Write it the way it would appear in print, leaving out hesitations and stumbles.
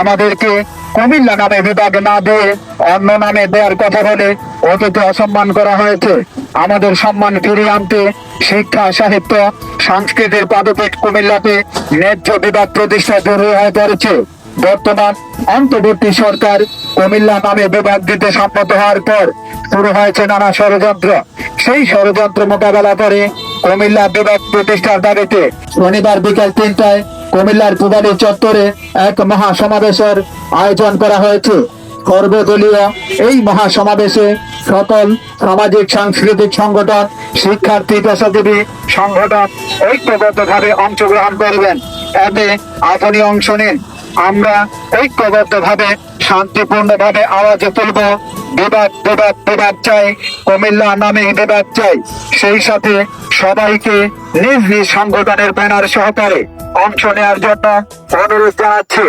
আমাদেরকে কুমিল্লা নামে বিভাগ না দিয়ে অন্য নামে দেওয়ার কথা বলে ওদেরকে অসম্মান করা হয়েছে। আমাদের সম্মান ফিরিয়ে আনতে শিক্ষা, সাহিত্য, সংস্কৃতির পাদপীঠ কুমিল্লাতে ন্যায্য বিভাগ প্রতিষ্ঠা জরুরি হয়ে পড়েছে। বর্তমান অন্তর্বর্তী সরকার কুমিল্লা নামে বিভাগ দিতে সম্মত হওয়ার পর শুরু হয়েছে নানা ষড়যন্ত্র। সেই ষড়যন্ত্র মোকাবেলা করে কুমিল্লা বিভাগ প্রতিষ্ঠার দাবিতে শনিবার বিকাল 3টায় কুমিল্লার পূবালী চত্বরে এক মহাসমাবেশের আয়োজন করা হয়েছে। সর্বদলীয় এই মহাসমাবেশে সকল সামাজিক সাংস্কৃতিক সংগঠন, শিক্ষার্থী, পেশাজীবী সংগঠন ঐক্যবদ্ধভাবে অংশগ্রহণ করবেন। এতে আপনি অংশ নিন। আমরা ঐক্যবদ্ধভাবে শান্তিপূর্ণভাবে আওয়াজে তুলব, বিভাগ বিভাগ বিভাগ চাই, কুমিল্লা নামে বিভাগ চাই। সেই সাথে সবাইকে নিজ নিজ সংগঠনের ব্যানার সহকারে অংশ নেওয়ার জন্য অনুরোধ জানাচ্ছি।